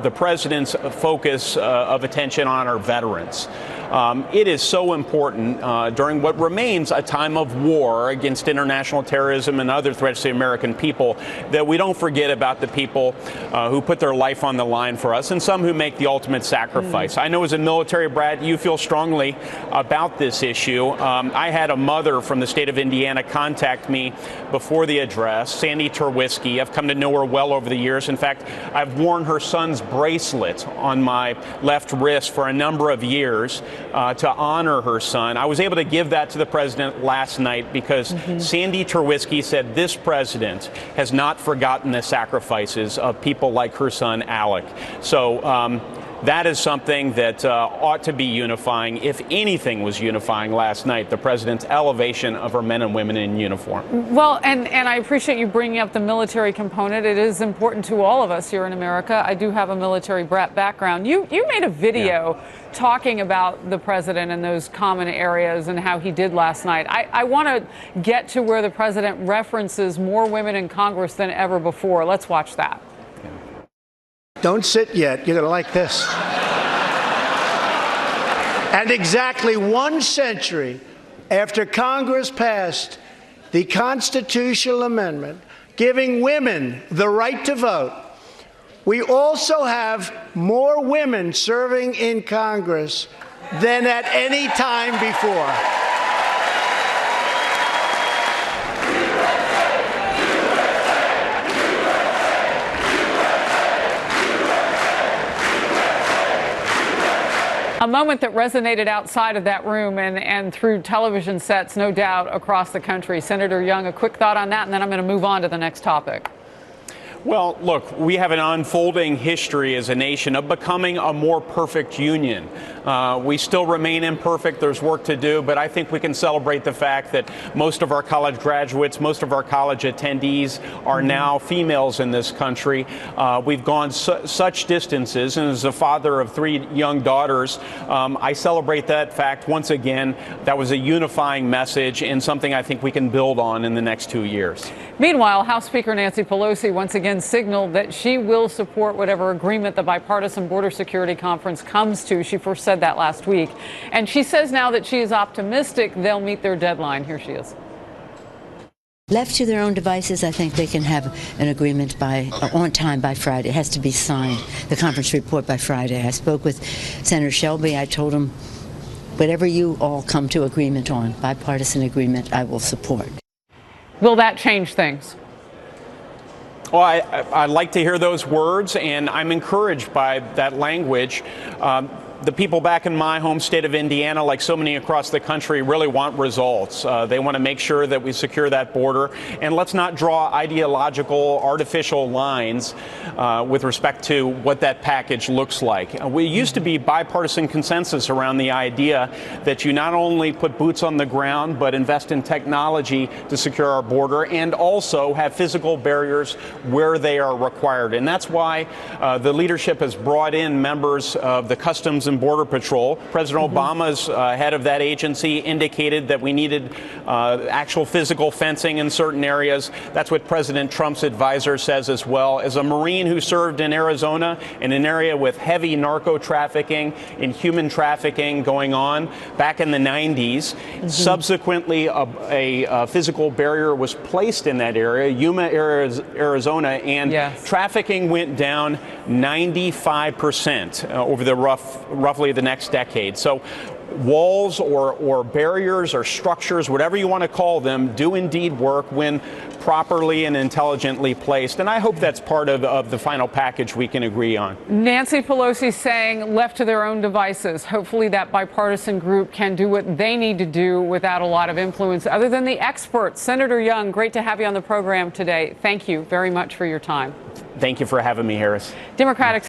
the president's focus of attention on our veterans. It is so important during what remains a time of war against international terrorism and other threats to the American people that we don't forget about the people who put their life on the line for us, and some who make the ultimate sacrifice. I know as a military brat, you feel strongly about this issue. I had a mother from the state of Indiana contact me before the address, Sandy Terwisky. I've come to know her well over the years. In fact, I've worn her son's bracelet on my left wrist for a number of years to honor her son. I was able to give that to the president last night because Sandy Terwisky said this president has not forgotten the sacrifices of people like her son, Alec. So that is something that ought to be unifying. If anything was unifying last night, the president's elevation of our men and women in uniform. Well, and I appreciate you bringing up the military component. It is important to all of us here in America. I do have a military brat background. You made a video talking about the president and those common areas and how he did last night. I want to get to where the president references more women in Congress than ever before. Let's watch that. Don't sit yet. You're going to like this. And exactly 1 century after Congress passed the constitutional amendment giving women the right to vote, we also have more women serving in Congress than at any time before. A moment that resonated outside of that room and through television sets, no doubt, across the country. Senator Young, a quick thought on that, and then I'm going to move on to the next topic. Well, look, we have an unfolding history as a nation of becoming a more perfect union. We still remain imperfect. There's work to do, but I think we can celebrate the fact that most of our college graduates, most of our college attendees are now females in this country. We've gone such distances, and as a father of 3 young daughters, I celebrate that fact once again. That was a unifying message and something I think we can build on in the next 2 years. Meanwhile, House Speaker Nancy Pelosi once again signaled that she will support whatever agreement the bipartisan border security conference comes to. She first said that last week. And she says now that she is optimistic they'll meet their deadline. Here she is. Left to their own devices, I think they can have an agreement on time by Friday. It has to be signed, the conference report, by Friday. I spoke with Senator Shelby. I told him, whatever you all come to agreement on, bipartisan agreement, I will support. Will that change things? Well, I like to hear those words, and I'm encouraged by that language. The people back in my home state of Indiana, like so many across the country, really want results. They want to make sure that we secure that border. And let's not draw ideological, artificial lines with respect to what that package looks like. We used to be bipartisan consensus around the idea that you not only put boots on the ground, but invest in technology to secure our border and also have physical barriers where they are required. And that's why the leadership has brought in members of the Customs and Border Patrol. President Obama's head of that agency indicated that we needed actual physical fencing in certain areas. That's what President Trump's advisor says as well. As a Marine who served in Arizona, in an area with heavy narco trafficking and human trafficking going on back in the 90s, subsequently a physical barrier was placed in that area, Yuma, Arizona, and trafficking went down 95% over the roughly the next decade. So walls or barriers or structures, whatever you want to call them, do indeed work when properly and intelligently placed. And I hope that's part of the final package we can agree on. Nancy Pelosi saying left to their own devices. Hopefully that bipartisan group can do what they need to do without a lot of influence other than the experts. Senator Young, great to have you on the program today. Thank you very much for your time. Thank you for having me, Harris. Democratic